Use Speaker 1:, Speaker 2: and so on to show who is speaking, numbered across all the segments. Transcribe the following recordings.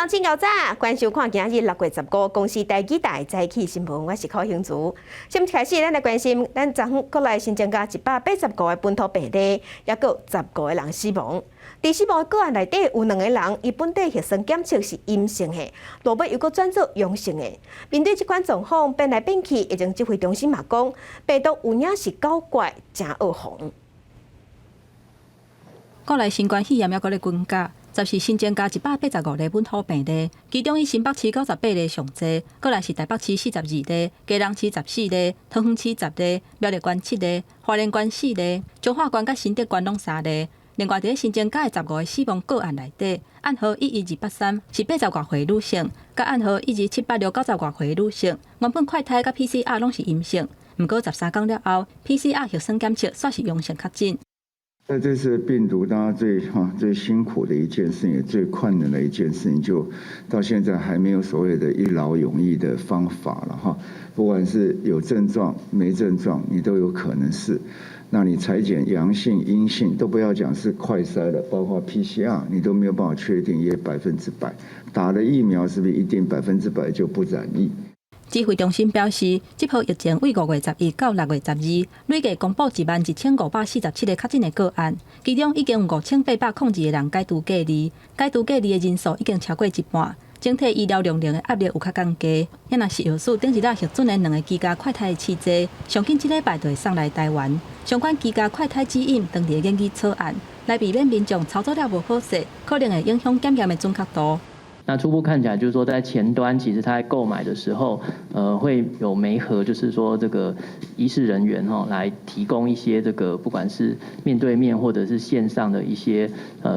Speaker 1: 上请教早，关注看今日6月15公司第几代早起新闻，我是柯兴竹。先一开始，咱来关心，咱昨昏国内新增加185个本土病例，也有15个人死亡。在死亡个案内底，有2个人伊本地核酸检测是阴性的，落尾又搁转做阳性的。面对这款状况，变来变去，疫情指挥中心嘛讲，病毒有影是搞怪，真恶红。
Speaker 2: 国内新冠肺炎还搁咧增加。暂时新增加185例本土病例，其中以新北市98例上侪，过来是台北市42例，基隆市14例，桃园市10例，苗栗县7例，花莲县4例，彰化县甲新竹县拢3例。另外，伫新增加的15个死亡个案内底，暗号11283是80多岁女性，甲暗号12786 90多岁女性，原本快筛甲 PCR 拢是阴性，毋过13天了后 ，PCR 核酸检测煞是阳性确诊。
Speaker 3: 在这次病毒，大家最辛苦的一件事情，也最困难的一件事情，就到现在还没有所谓的一劳永逸的方法了哈。不管是有症状没症状，你都有可能是。那你采检阳性、阴性都不要讲是快筛了，包括 PCR， 你都没有办法确定也100%。打了疫苗是不是一定100%就不染疫？
Speaker 2: 指挥中心表示，这波疫情为5月11到6月12，累计公布11547个确诊的个案，其中已经有5802个人解除隔离，解除隔离的人数已经超过一半。整体医疗量能的压力有较降低，也若是药署顶一日核准的2个居家快筛的试剂，上近1礼拜就会送来台湾。相关居家快筛指引当地研究草案，来避免民众操作了无好势，可能会影响检验的准确度。
Speaker 4: 那初步看起来就是说，在前端其实他在购买的时候，会有媒合，就是说这个医事人员来提供一些这个不管是面对面或者是线上的一些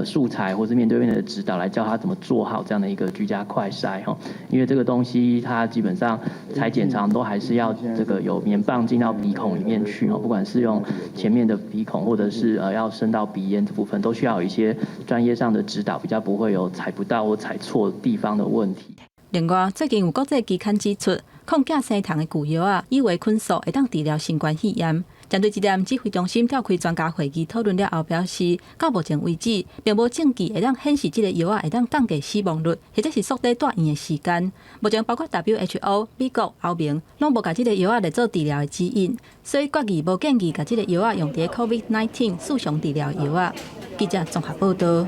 Speaker 4: 素材，或是面对面的指导，来教他怎么做好这样的一个居家快筛哈。因为这个东西它基本上采检常都还是要这个有棉棒进到鼻孔里面去不管是用前面的鼻孔，或者是要伸到鼻咽这部分，都需要有一些专业上的指导，比较不会有采不到或采错地方的问题。
Speaker 2: 另外，最近有国际期刊指出，抗假生糖的旧药以为菌素会当治疗新冠肺炎。针对这点，指挥中心召开专家会议讨论了后，表示到目前为止，并无证据会当显示这个药会当降低死亡率，或者是缩短住院的时间。目前包括 WHO、美国、欧盟，拢无把这个药来做治疗的指引，所以决议无建议把这个药用在 COVID-19 四常治疗药。记者综合报道。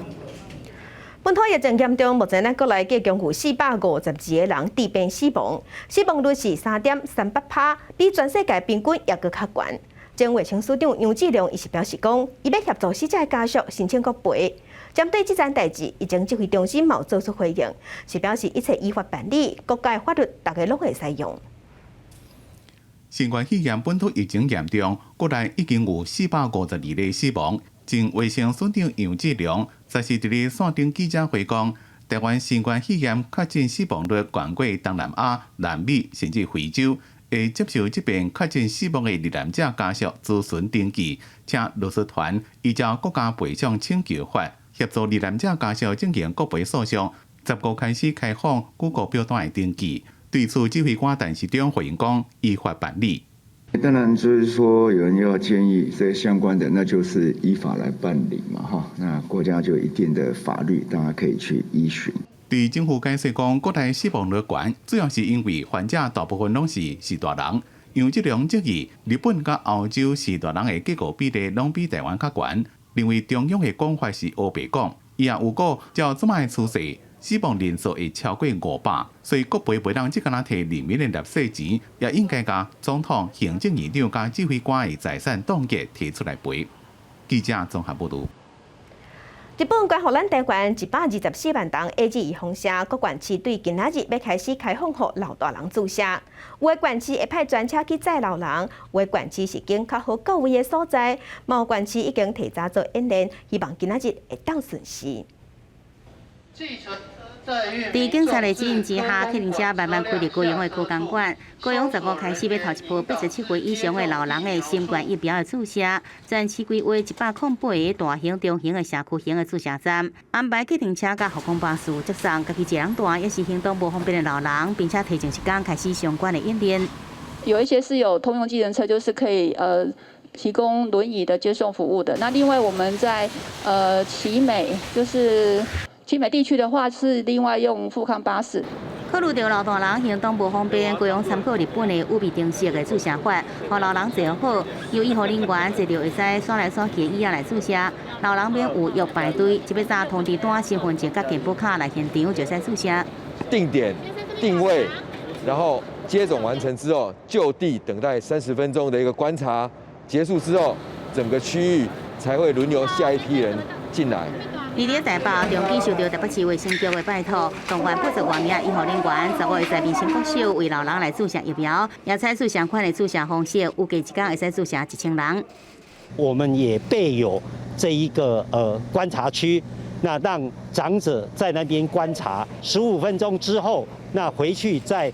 Speaker 1: 本土疫情严重，目前咱国内计共有452个人致病死亡，死亡率是3.38%，比全世界平均也搁较悬。前卫生署长杨志良伊是表示讲，伊要协助死者的家属申请国赔。针对这件代志，疫情指挥中心冇做出回应，是表示一切依法办理，国家法律大家拢会使用。
Speaker 5: 新冠肺炎本土疫情严重，国内已经有452例死亡。前卫生署长杨志良昨是伫咧线顶记者会讲，台湾新冠肺炎确诊死亡率悬过东南亚、南美甚至非洲，会接受这边确诊死亡的罹难者家属咨询登记，请律师团依照国家赔偿请求法协助罹难者家属进行国赔诉讼。15开始开放9个表单的登记。对此，指挥官陈时中回应讲，依法办理。
Speaker 3: 当然，就是说有人要建议这相关的，那就是依法来办理嘛，哈。那国家就有一定的法律，大家可以去依循。
Speaker 5: 对政府解释讲，国内死亡率悬，主要是因为患者大部分拢是大人。杨志良质疑，日本甲欧洲大人的结果比例拢比台湾较悬，认为中央的讲法是乌白讲。伊也有讲，照这摆趋势，死亡人数会超过500，所以国赔袂当只敢若摕人民的纳税钱，也应该甲总统、行政院长甲指挥官的财产冻结提出来赔。记者综合报道。
Speaker 1: 日本捐予咱台湾124万吨 AZ2 风车，各县市对今仔日要开始开放予老大人注射。有的县市会派专车去载老人，有的县市是经较好到位的所在，某县市已经提早做演练，希望今仔日会当顺时。
Speaker 6: 在警察的指引之下，客运车慢慢开入高雄的科工馆。高雄15开始要头一波87岁以上的老人的新冠疫苗的注射，全市规划108个大型、中型的社区型的注射站，安排客运车甲护工巴士接送家己一人大，也是行动不方便的老人，并且提前1天开始相关的演练。
Speaker 7: 有一些是有通用计程车，就是可以提供轮椅的接送服务的。那另外我们在奇美就是新北地区的话是另外用富康巴士。
Speaker 6: 考虑到老大人行动不方便，高雄参考日本的务必定式的注射法，让老人坐好，由医护人员坐着会使刷来刷去椅仔来注射。老人免有约排队，即要早通知单、身份证、甲健保卡来现场就使注射。
Speaker 8: 定点、定位，然后接种完成之后，就地等待30分钟的一个观察，结束之后，整个区域才会轮流下一批人进来。
Speaker 6: 伫咧台北中间受到台北市卫生局的拜托，动员80多名医护人员，15会在民生国小为老人来注射疫苗，也采取相关的注射方式，预计一天会使注射1000人。
Speaker 9: 我们也备有这一个观察区，那让长者在那边观察15分钟之后，那回去再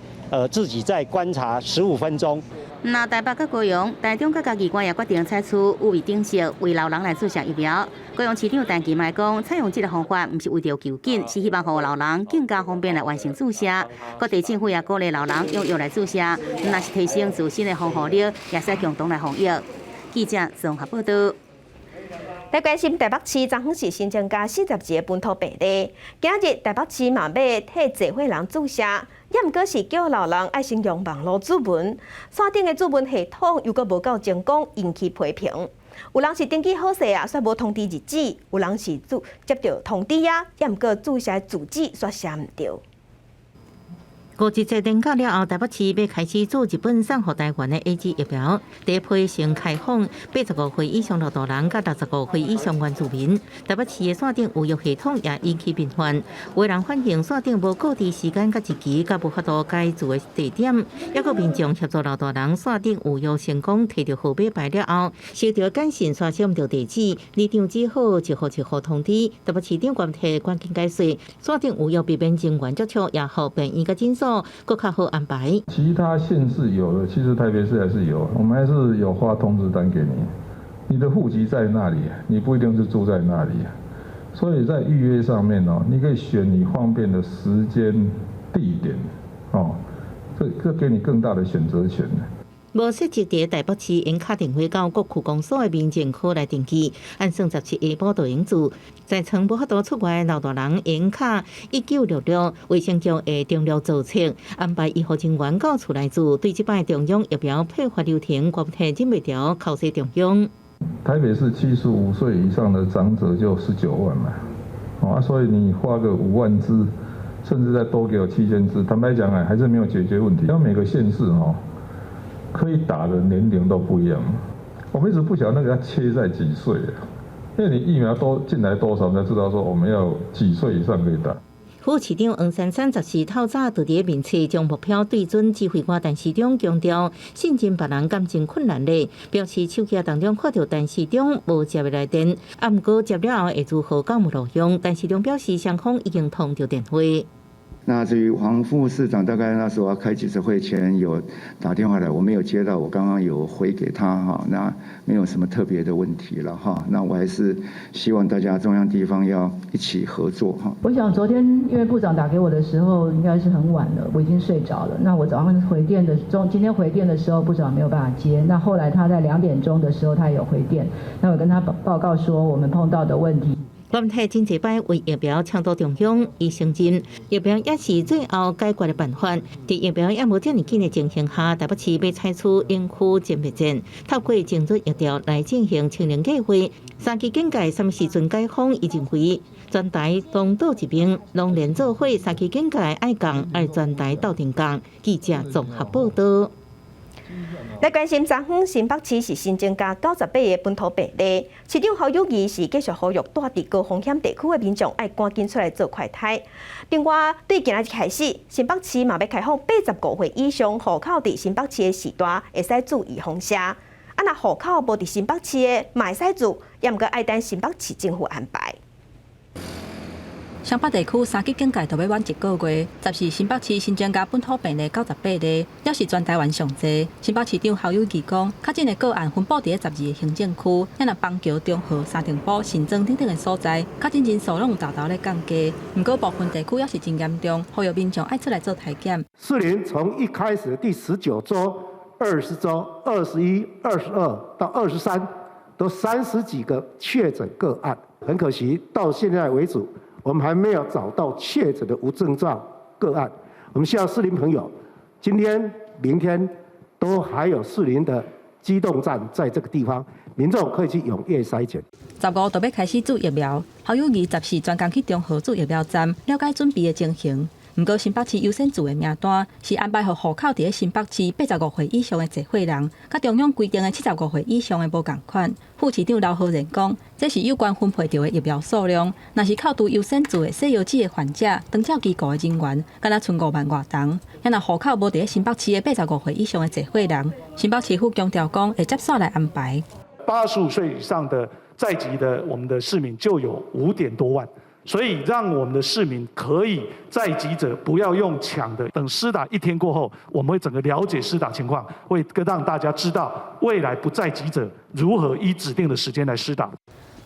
Speaker 9: 自己再观察15分钟。
Speaker 6: 那台北甲高雄、台中甲嘉义县也决定采取务必定式为老人来注射疫苗。高雄市长陈其迈讲，采用这个方法，不是为着求紧，是希望让老人更加方便来完成注射。各地政府也鼓励老人踊跃来注射，若是提升自身的防护力，也使共同来防疫。记者综合报道。
Speaker 1: 来关心台北市昨昏是新增加40个本土病例，今日台北市嘛要替集会人注射，也毋过是叫老人爱先用网络注文，线顶的注文系统又阁无够成功，引起批评。有人是登记好势啊，却无通知日子；有人是接到通知啊，也毋过注射主旨却写毋对。
Speaker 6: 5日制定到了后，台北市要开始做日本送予台湾的 AZ 疫苗，第一批先开放85岁以上老大人、甲65岁以上原住民。台北市的线顶预约系统也引起变幻，有人反映线顶无固定时间甲日期，甲无法度改住的地点，也有民众协助老大人线顶预约成功摕到号码牌了后，收到简讯刷写毋到地址，立场只好一号通知。台北市长关键解释，线顶预约避免人员接触，也好病院甲诊所。更较好安排。
Speaker 10: 其他县市有的，其实台北市还是有，我们还是有发通知单给你。你的户籍在那里，你不一定是住在那里，所以在预约上面哦，你可以选你方便的时间、地点，哦，这给你更大的选择权。
Speaker 6: 无设置伫台北市因敲电话到各区公所的民政科来登记，按算17下晡就用住。在曾无法度出外的老大人因卡1966，卫生局会中陆做测，安排医护人员到厝内住。对这摆中央疫苗配发流程，国体忍袂调，考试中央。
Speaker 10: 台北市75岁以上的长者就19万嘛，所以你花个5万支，甚至再多给我7000支，坦白讲还是没有解决问题。因为每个县市可以打的年龄都不一样，我们一直不晓得那个要切在几岁，因为你疫苗都进来多少，才知道说我们要几岁以上可以打。
Speaker 6: 副市长黄珊珊14透早就伫面册将目标对准指挥官陈市长，强调信任别人感情困难咧，表示手机当中看到陈市长无接的来电，毋过接了后会如何讲无路用。陈市长表示双方已经通着电话。
Speaker 3: 那至于黄副市长，大概那时候要开记者会前有打电话来，我没有接到，我刚刚有回给他哈，那没有什么特别的问题了哈。那我还是希望大家中央地方要一起合作哈。
Speaker 11: 我想昨天因为部长打给我的时候应该是很晚了，我已经睡着了。那我早上今天回电的时候，部长没有办法接。那后来他在2点钟的时候，他有回电，那我跟他报告说我们碰到的问题。
Speaker 6: 全体真济摆为疫苗倡导中央，伊承认疫苗也是最后解决的办法。伫疫苗也无遮尔紧的情形下，台北市要采取应区鉴别战，透过精准疫调来进行清零计划。3期警戒什么时阵解封，伊认为全台东岛一边拢连做伙，3期警戒爱讲爱全台斗阵讲。记者综合报道。
Speaker 1: 来关心昨昏新北市是新增加98个本土病例，市长侯友宜是继续呼吁住伫高风险地区的民众爱赶紧出来做快筛。另外，对今仔日开始，新北市嘛要开放85岁以上户口伫新北市的时段会使注意风险。若户口无伫新北市的，嘛会使住，也毋过爱等新北市政府安排。
Speaker 2: 双北地区3级警戒就要满1个月，10是新北市新增加本土病例98例，也是全台湾上济。新北市长侯友宜讲，较近的个案分布伫12个行政区，也若邦桥、中和、三重埔、新庄等等的所在，较近人数拢有大大咧降低。不过部分地区也是真严重，呼吁民众爱出来做体检。
Speaker 12: 士林从一开始第19周、20周、21、22到23，都30几个确诊个案，很可惜，到现在为止。我们还没有找到确诊的无症状个案。我们希望士林朋友，今天、明天都还有士林的机动站在这个地方，民众可以去踊跃筛检。
Speaker 2: 15就要开始注疫苗，校友24专工去中和注疫苗站了解准备的情形。不过新北市优先组的名单是安排给户口伫新北市85岁以上的集会人，甲中央规定的75岁以上的无同款。副市长刘浩然讲，这是有关分配到的疫苗数量，若是扣除优先组的西药剂的患者、长照机构的人员，敢若剩5万外人。也若户口无伫新北市的85岁以上的集会人，新北市府强调讲会接续来安排。
Speaker 13: 85岁以上的在籍的我们的市民就有5点多万。所以让我们的市民可以在籍者不要用抢的，等施打1天过后，我们会整个了解施打情况，会让大家知道未来不在籍者如何依指定的时间来施打。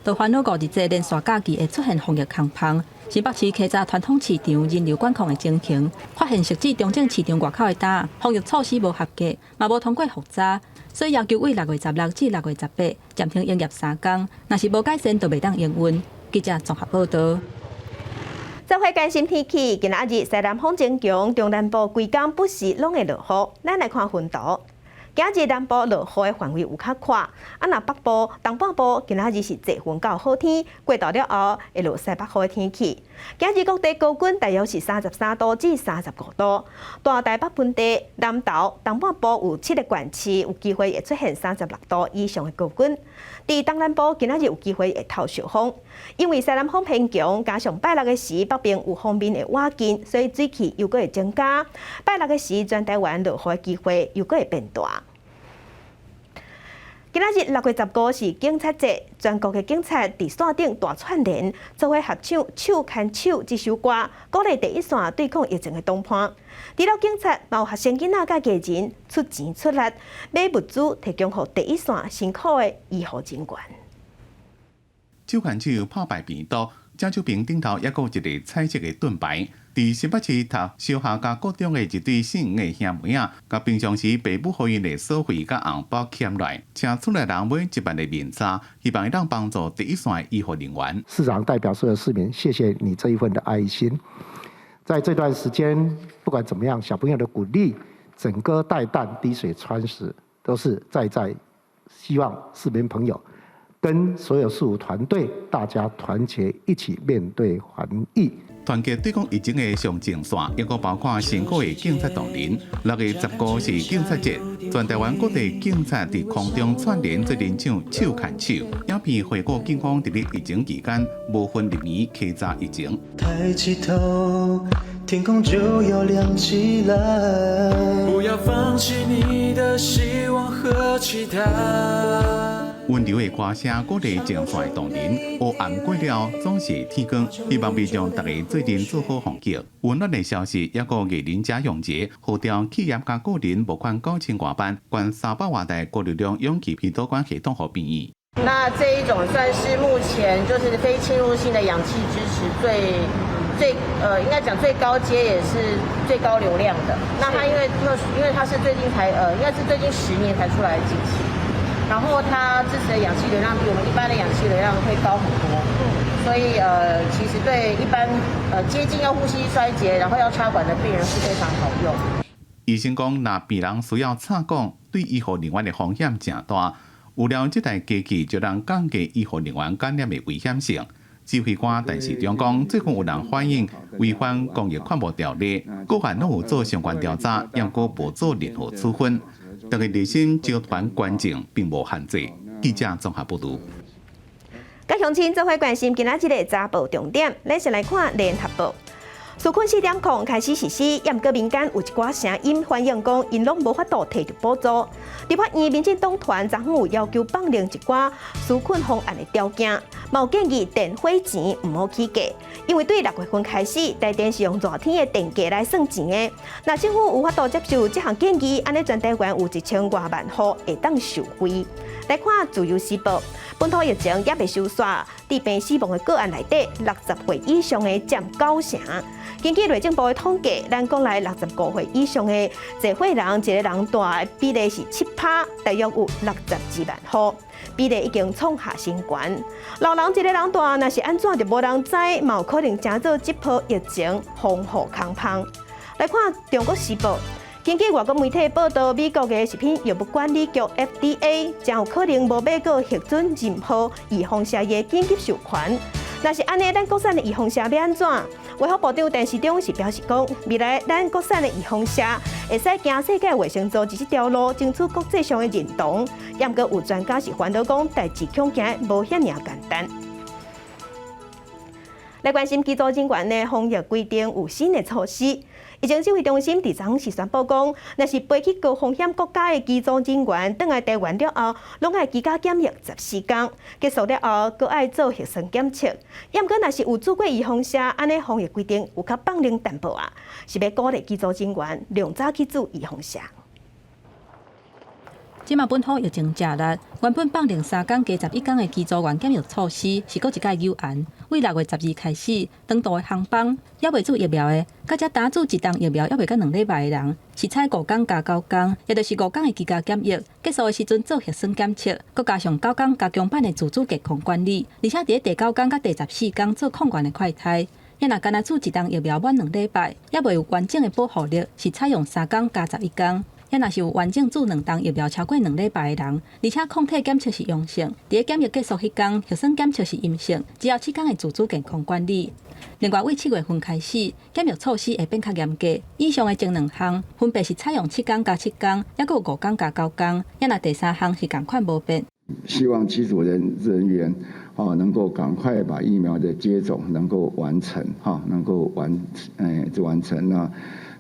Speaker 2: 就烦恼5日这连续假期会出现防疫空棚，新北市稽查传统市场人流管控的情形，发现设置中正市场外口的单防疫措施无合格，嘛无通过复查，所以要求为6月16至6月18暂停营业3天，若是无改善就袂当营运。记者综合报道。
Speaker 1: 做伙关心天气，今仔日西南风增强，中南部规天不时拢会落雨。咱来看分图。今日南部落雨的范围有较宽，若北部、东半部今仔日是多云到好天，过到了后会落西北风的天气。今日各地高温大约是33度至35度，大台北盆地、南投、东半部有7个县市有机会会出现36度以上的高温。伫东南部今仔日有机会会透小风，因为西南风偏强，加上拜六的时北边有方面的瓦劲，所以水汽又会增加。拜六的时全台湾落雨的机会又会变大。今仔日6月15是警察节，全国的警察伫线顶大串联，做伙合唱《手牵手》这首歌，鼓励第一线对抗疫情的同伴。除了警察，嘛有学生囡仔甲家人出钱出力，买物资提供给第一线辛苦的医护人员。
Speaker 5: 手牵手破败病毒，郑州平顶头还有一个彩色的盾牌。伫新北市读小学甲高中的一对姓吴的兄妹仔，甲平常时父母予因的所费甲红包欠来，请出来人买1万的面纱，希望能帮助第一线的医护人员。
Speaker 12: 市长代表所有市民，谢谢你这一份的爱心。在这段时间，不管怎么样，小朋友的鼓励，整个带弹滴水穿石，都是在希望市民朋友跟所有事务团队，大家团结一起面对防疫。
Speaker 5: 团结对抗疫情的上前线，也个包括辛苦的警察同仁。6月15是警察节，全台湾各地警察伫空中串联做联唱《手牵手》，影片回顾警方伫咧疫情期间无分日暝稽查疫情。
Speaker 14: 抬起头，天空就要亮起来。不要放弃你的希望和期待。
Speaker 5: 温柔的歌声鼓励前线的同仁，黑暗过了总是天光。希望民众大家做阵做好防疫。温暖的消息，也个艺人家用节，号召企业甲个人募款9000外万，捐300万台高流量氧气鼻导管系统给病医。
Speaker 15: 那这一种算是目前就是非侵入性的氧气支持应该讲最高阶也是最高流量的。那它因为它是最近才应该是最近10年才出来的机器。然后它支持的氧气流量比我们一般的氧气流量会高很多，所以其实对一般接近要呼吸衰竭，然后要插管的病人是非常好用。
Speaker 5: 医生讲，若病人需要插管，对医护人员的风险真大。有了这台机器，就能降低医护人员感染的危险性。指挥官陈时中讲，最近有人反映违反防疫款务条例，各县拢有做相关调查，也过无做任何处分。大家热心交团捐赠，并无限制。记者综合报道。
Speaker 1: 甲乡亲做伙关心今仔日的早报重点，咱先来看联合报。纾困4点控开始实施，也毋过民间有一寡声音反映讲，因拢无法度摕到补助。立法院民进党团昨昏有要求放零一寡纾困方案的条件，嘛有建议电火钱毋好起价，因为对6月份开始，台电是用热天的电价来算钱的。那政府有法度接受这项建议，安尼全台湾有1000多万户会当受惠。来看自由时报，本土疫情也未收煞，致病死亡的个案内底，60岁以上的占9成。根据内政部的统计，咱国内65岁以上的坐伙人，一个人大的比例是7%，大约有62万户，比例已经创下新高。老人一个人大，若是安怎就无人知，嘛有可能真做这波疫情防护空芳。来看《中国时报》。根据外国媒体报道，美国的食品药物管理局 FDA 将有可能无要搁核准任何预防射的紧急授权。若是安尼，咱国产的预防射要安怎？卫福部长陈时中是表示讲，未来咱国产的预防射会使行世界卫生组织这条路，争取国际上的认同。也毋过有专家是烦恼讲，代志恐惊无遐尔简单。来关心机组人员的防疫规定有新的措施。疫情指挥中心伫昨时宣布讲，若是飞去高风险国家的机组人员，返来台湾了后，拢爱居家检疫14天，结束了后，搁爱做核酸检测。也毋过，若是有做过预防射，安尼防疫规定有较放灵淡薄啊，是要鼓励机组人员量早去做预防射。
Speaker 2: 即马本土疫情正热，原本放零3天加11天的机组员检疫措施是搁一届有案。为6月12开始，长途的航班还未做疫苗的，甲只打做一档疫苗还未到2礼拜的人，是采5天加9天，也就是5天的居家检疫，结束的时阵做核酸检测，搁加上9天加强版的自主健康管理，而且伫第9天甲第14天做抗原的快筛。也若干那做一档疫苗满2礼拜，也未有完整的保护力，是采用3天加11天。也若是有完整做2档疫苗超过2礼拜的人，而且抗体检测是阳性，伫检疫结束迄天核酸检测是阴性，只要7天的自主健康管理。另外，为7月份开始，检疫措施会变较严格。以上的前2项分别是采用7天加7天，也有5天加9天。也若第3项是同款无变。
Speaker 3: 希望机组人员能够赶快把疫苗的接种能够完成能够完成那。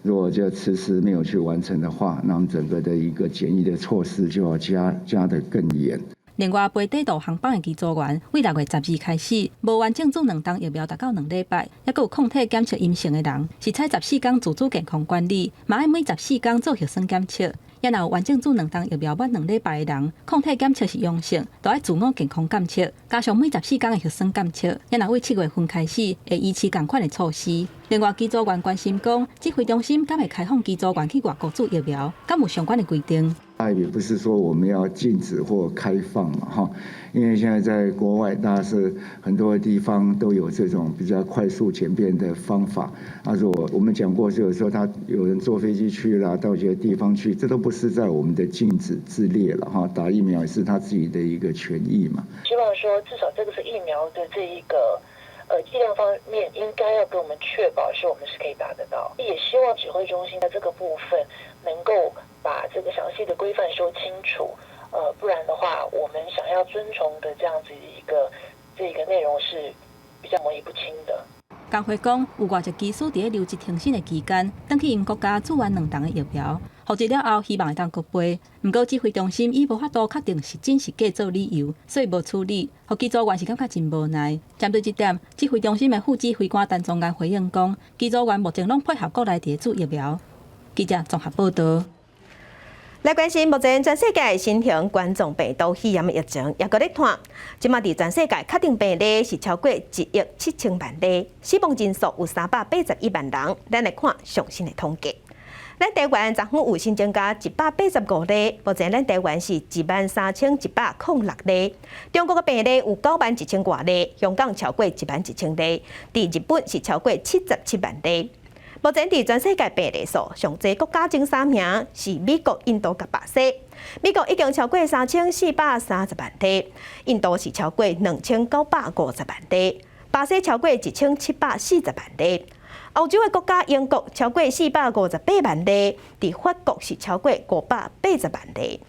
Speaker 3: 如果这迟迟没有去完成的话，那么整个的一个检疫的措施就要加得更严。
Speaker 2: 另外，飞底道航班的机组员，为6月12开始，无完整做2档疫苗达到2礼拜，也有抗体检测阴性的人，是采14天自主健康管理，嘛爱每14天做核酸检测。也若有完整做2档疫苗满2礼拜的人，抗体检测是阳性，就要自我健康检测，加上每14天的核酸检测。也若为7月份开始，会依持同款的措施。另外，机组员关心讲，指挥中心敢会开放机组员去外国做疫苗，敢有相关的规定？
Speaker 3: 也不是说我们要禁止或开放嘛因为现在在国外，大家是很多地方都有这种比较快速简便的方法。我们讲过，是有时候有人坐飞机去啦，到一些地方去，这都不是在我们的禁止之列了打疫苗也是他自己的一个权益嘛。
Speaker 16: 希望说，至少这个是疫苗的这一个剂量方面，应该要给我们确保是我们是可以达得到。也希望指挥中心在这个部分能够把这个详细的规范说清楚，不然的话，我们想要遵从的这样子这个内容是比较模糊不清的。
Speaker 2: 工会讲，有外籍技师伫留职停薪的期间，登去因国家做完2档的疫苗，复职了后希望会当国飞。不过指挥中心以无法度确定是真是假做理由，所以无处理。互机组员是感觉真无奈。针对这点，指挥中心的副指挥官陈宗安回应讲，机组员目前拢配合国内伫做疫苗。记者综合报道。
Speaker 1: 来关心目前全世界新型冠状病毒肺炎的疫情，也搁咧传。即马伫全世界确定病例是超过1.7亿万例，死亡人数有381万人。咱来看上新的统计。咱台湾昨昏有新增加185例，目前咱台湾是13106例。中国的病例有91000多例，香港超过11000例，伫日本是超过77万例。目前伫全世界病例数上侪国家前3名是美国、印度甲巴西。美国已经超过3430万例，印度是超过2950万例，巴西超过1740万例。欧洲的国家英国超过458万例，伫法国是超过580万例。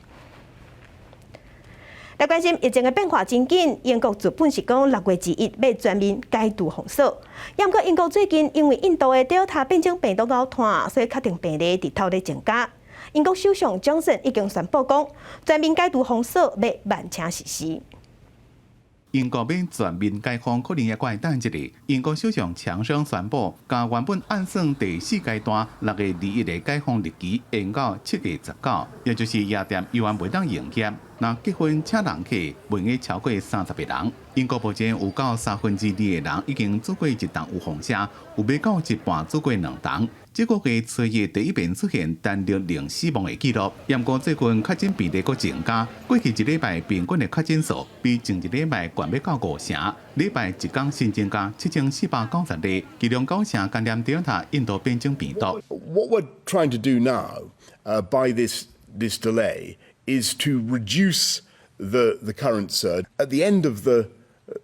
Speaker 1: 来关心疫情的变化真紧，英国原本是讲6月1日要全面解除封锁，也毋过英国最近因为印度的 Delta 变种病毒高传，所以确定病例伫头咧增加。英国首相强森已经宣布讲，全面解除封锁要慢车实施。
Speaker 5: 英国要全面解封可能也怪等一日。英国首相强生宣布，将原本按算第4阶段6月21日解封日期延到7月19，也就是夜店依然袂当营业。若结婚请人客袂用超过30个人。英国目前有到2/3的人已经做过1档有风险，有要到一半做过2档。这个月初日第一遍出现单日零死亡的记录，不过最近确诊比例佫增加。过去1礼拜平均的确诊数比前1礼拜悬要到5成，礼拜一天新增加7490例，其中9成感染 Delta 印度变种病毒。
Speaker 17: What we're trying to do now, by this delay, is to reduce the current surge. At the end of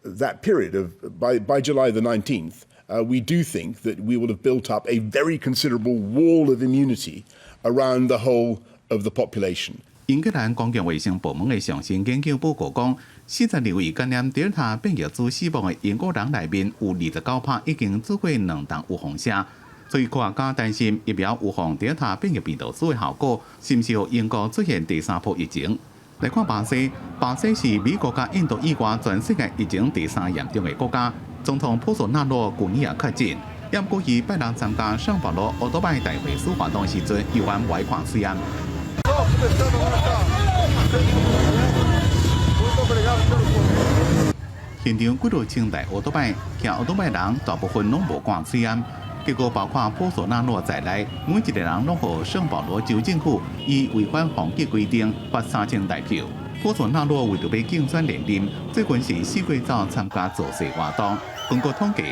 Speaker 17: that period by July the 19th. We do think that we will have built up a very considerable wall of immunity around the whole of the population.
Speaker 5: 英格兰公共卫生部门的上新研究报告讲，42位感染 Delta 变异株死亡的英国人内面，有29%已经做过2档有风险。所以科学家担心疫苗预防 Delta 变异病毒株的效果，是不是让英国出现第3波疫情？来看巴西，巴西是美国甲印度以外全世界疫情第3严重的国家。总统波索纳罗去年也确诊，也不过伊拜六参加圣保罗奥多拜大会师活动时阵，有玩外矿实验。现场几多清代奥多拜，骑奥多拜人大部分拢无管实验。结果包括波索纳罗在内，每一个人拢和圣保罗州政府以违反防疫规定发3000大票。波索纳罗为着要竞选连任，最近是4月早参加造势活动。根据统计，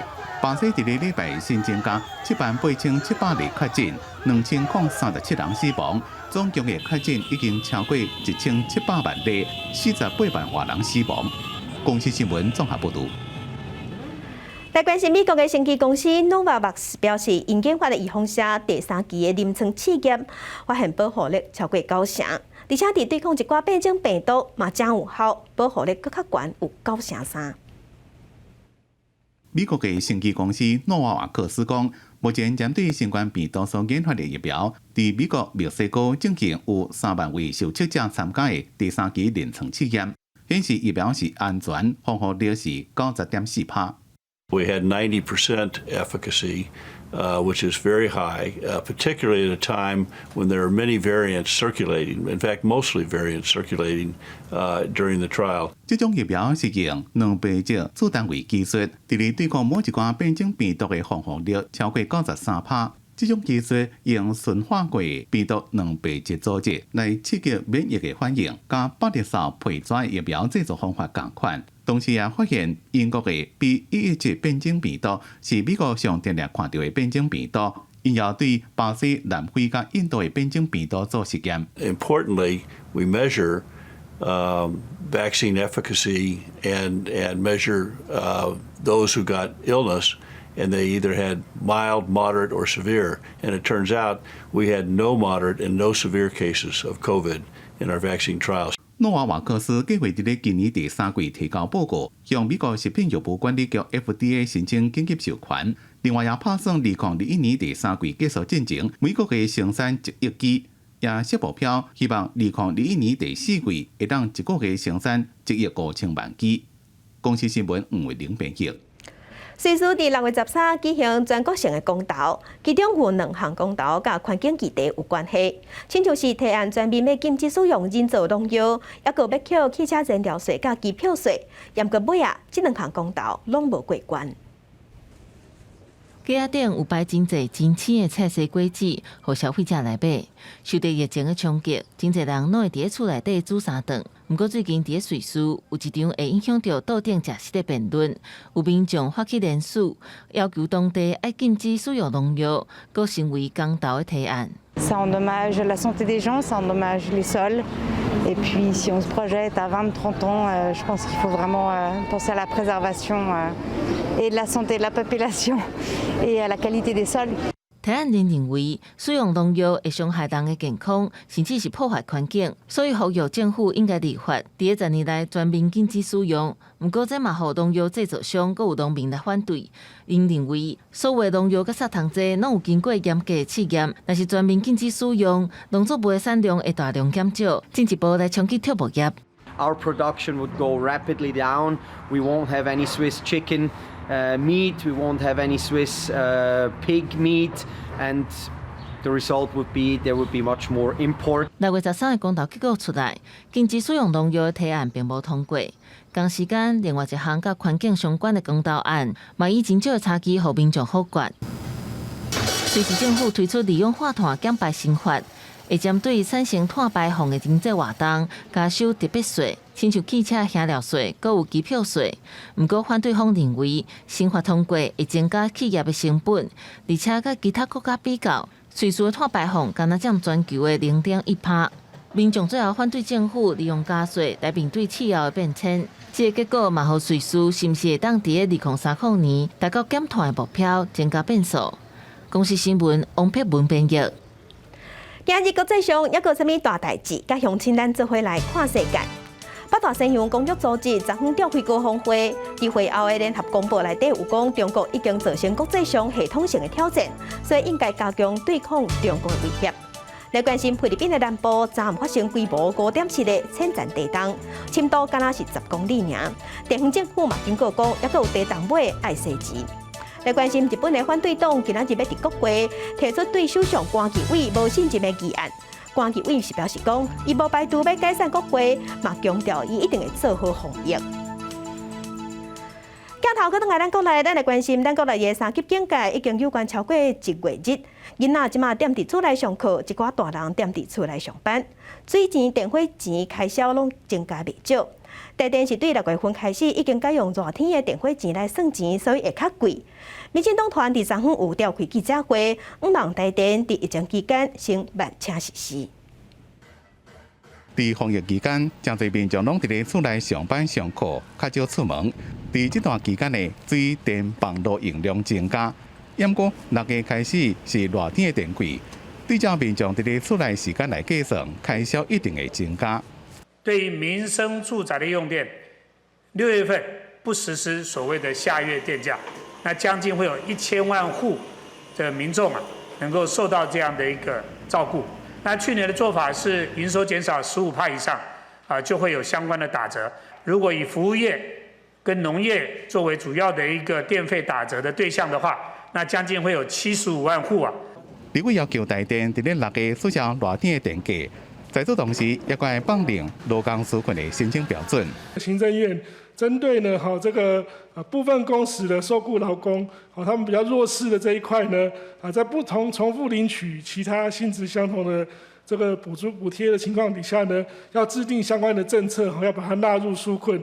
Speaker 5: 巴西这个礼拜新增加78700例确诊，2037人死亡，总共的确诊已经超过1700万例，48万外人死亡。公司新闻综合报道。
Speaker 1: 来关心美国的生技公司 Novavax 表示，因研发的预防射第3期的临床试验发现保护力超过9成，而且伫对抗一寡变种病毒嘛真有效，保护力更较悬，有9成3。
Speaker 5: 美国的生技公司诺瓦瓦克斯讲，目前针对新冠病毒所研发的疫苗，伫美国、墨西哥正经有3万位受测者参加的第3期临床试验，显示疫苗是安全，防护率是90.4%。
Speaker 18: We had 90% efficacy, which is very high, particularly at a time when there are many variants circulating. In fact, mostly variants circulating during the trial.
Speaker 5: 这种疫苗是用2倍剂次单位技术，伫咧对抗某一款变种病毒的防护率超过93%。这种技术用纯化过病毒2倍剂组织来刺激免疫的反应，甲巴列绍配抓疫苗制作方法同款。同时也发现，英国的 B.1.1 变种病毒是美国上定常看到的变种病毒，因也对巴西、南非甲印度的变种病毒做实验。
Speaker 18: Importantly, we measure vaccine efficacy and measure those who got illness. And they either had mild, moderate, or severe. And it turns out we had no moderate and no severe cases of COVID in our vaccine trials.
Speaker 5: 诺瓦瓦克斯计划伫咧今年第3季提交报告，向美国食品药物管理局 FDA 申请紧急授权。另外也打算2021年第3季结束进程，美国嘅生产1亿剂，也设目标，希望2021年第4季会当一个月生产1亿5千万剂。公司新闻吴伟玲编辑。
Speaker 1: 瑞士伫6月13举行全国性的公投，其中有2项公投甲环境议题有关系，亲像是提案全面要禁止使用人造农药，抑个要扣汽车燃料税甲机票税，严格尾啊，这2项公投拢无过关。
Speaker 19: 架仔顶有摆真侪真鲜的菜色果子，互消费者来买。受到疫情的冲击，真侪人拢会伫咧厝内底煮三顿。不过最近伫咧瑞士有一场会影响到桌顶食食的辩论，有民众发起联署，要求当地爱禁止使用农药，佫成为公投的提案。
Speaker 20: Ça endommage la santé des gens, ça endommage les sols. Et puis si on se projette à 20-30 ans, je pense qu'il faut vraiment penser à la préservation et de la santé de la population et à la qualité des sols.
Speaker 19: 提案人认为，使用农药会伤害人的健康，甚至是破坏环境，所以呼吁政府应该立法，伫10年内全面禁止使用。不过，这嘛，互农药制造商佮有农民来反对。因认为，所有农药佮杀虫剂拢有经过严格的试验，若是全面禁止使用，农作物的产量会大量减少，进一步来冲击畜牧业。
Speaker 21: our production would go rapidly down. We won't have any Swiss chicken meat. We won't have any Swiss pig meat, and the result would be there would be much more import.
Speaker 19: 6月13日公投结果出来，禁止使用农药的提案并无通过。同时间，另外一项甲环境相关的公投案，嘛以真少的差距，互民众否决。随时政府推出利用化碳减排新法，会针对产生碳排放的经济活动加收特别税，亲像汽车燃料税，搁有机票税。不过反对方认为，新法通过会增加企业的成本，而且甲其他国家比较，瑞士的碳排放敢若占全球的0.1%。民众最后反对政府利用加税来面对气候的变迁，这个结果嘛，互瑞士是毋是会当伫个2030年达到减碳的目标增加变数。公司新闻王碧文编译。
Speaker 1: 今日国际上还有啥物大代志？甲乡亲咱做伙来看世界。北大西洋公约组织昨昏召开高峰会，伫会后的联合公报内底有讲，中国已经造成国际上系统性的挑战，所以应该加强对抗中国的威胁。来关心菲律宾的南部，昨暗发生规模5.7的浅层地震，深度敢若是10公里尔。地方政府嘛警告讲，还有地动尾爱洗钱。来关心日本的反对党今仔日要伫国会提出对首相菅义伟无信任的议案。菅义伟是表示讲，伊无排除要解散国会，嘛强调伊一定会做好防疫。镜头搁倒来咱国内，咱来关心咱国内的三级警戒已经有关超过1月日，囡仔即马踮伫厝内上课，一寡大人踮伫厝内上班，水钱、电火钱开销拢增加袂少。台电是对6月份开始已经改用热天的电火钱来算钱，所以会较贵。民进党团伫昨昏有召开记者会，希望台电伫疫情期间先慢车实施。
Speaker 5: 伫防疫期间，真侪民众拢伫咧厝内上班上课，较少出门。伫这段期间的水电网络用量增加，不过6月开始是热天的电贵，对照民众伫咧厝内时间来计算，开销一定会增加。
Speaker 22: 对于民生住宅的用电，6月份不实施所谓的下月电价，那将近会有1000万户的民众能够受到这样的一个照顾。那去年的做法是营收减少15%以上，就会有相关的打折。如果以服务业跟农业作为主要的一个电费打折的对象的话，那将近会有75万户。
Speaker 5: 立委要求台电伫咧6月取消热天的电价。在此同时，也该放领劳工纾困的申请标准。
Speaker 23: 行政院针对呢，这个部分工时的受雇劳工，他们比较弱势的这一块呢，在不同重复领取其他性质相同的这个补贴的情况底下呢，要制定相关的政策，要把它纳入纾困。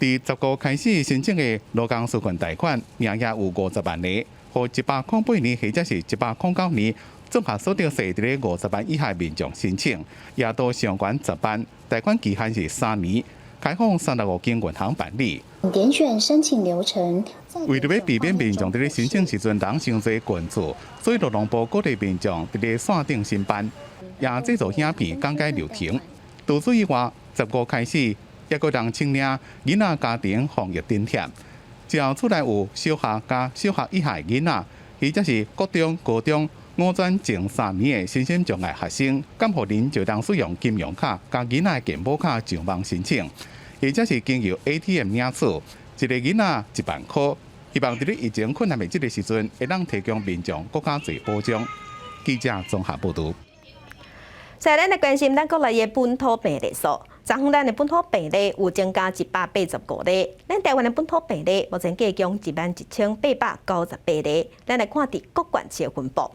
Speaker 5: 伫10月开始申请的劳工纾困贷款，也有50万个，和108年或者是109年。综合所得税伫咧50万以下民众申请，也都上悬10万，贷款期限是3年，开放365间银行办理。
Speaker 24: 点选申请流程。
Speaker 5: 为了要避免民众伫咧申请时阵人伤侪关注，所以劳动部鼓励民众伫咧线顶申办，也制作影片讲解流程。除此以外，10月开始，也个人请领囡仔家庭防疫津贴，只要厝内有小学加小学以下囡仔，或者是国中、高中。5专前3年的身心障碍学生，敢互恁就当使用金融卡、甲囡仔的健保卡上网申请，或者是经由 ATM 领取，一个囡仔1万块。希望伫咧疫情困难的这个时阵，会当提供民众更加侪保障。记者综合报道。
Speaker 1: 再来关心咱国内的本土病例数，昨昏咱的本土病例有增加185例，咱台湾的本土病例目前计共11898例。咱来看伫各县市的分布。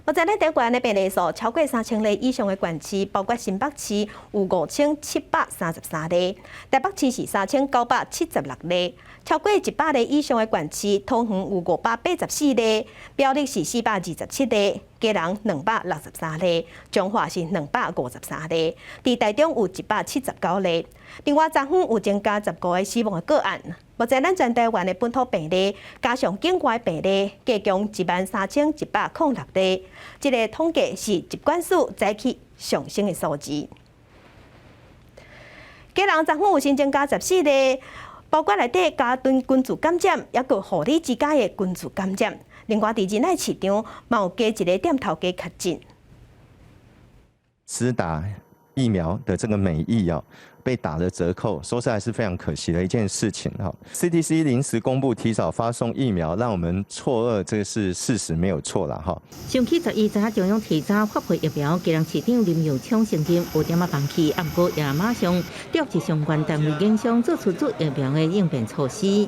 Speaker 1: 目前咱台湾的病例数超过3000例以上的县市，包括新北市有5733例，台北市是3976例，超过100例以上的县市，桃园有584例，苗栗是427例，基隆263例，彰化是253例，伫台中有179例。另外，昨昏有增加15个死亡的个案。目前咱全台湾的本土病例加上境外病例，计共13106例。这个统计是疾管署早起上升的数字。基隆昨昏有新增加14例，包括内底嘉顿君主感染，也有护理之家的君主感染。另外，伫仁爱市场嘛有加一个店头家确诊。
Speaker 25: 施打
Speaker 4: 疫苗的这个美意被打了折扣，说实在是非常可惜的一件事情CDC 临时公布提早发送疫苗，让我们错愕，这是事实没有错啦
Speaker 6: 上期11早中央提早发配疫苗，基隆市长林佑昌承认有点放弃，不过也马上调集相关单位影响做出疫苗的应变措施。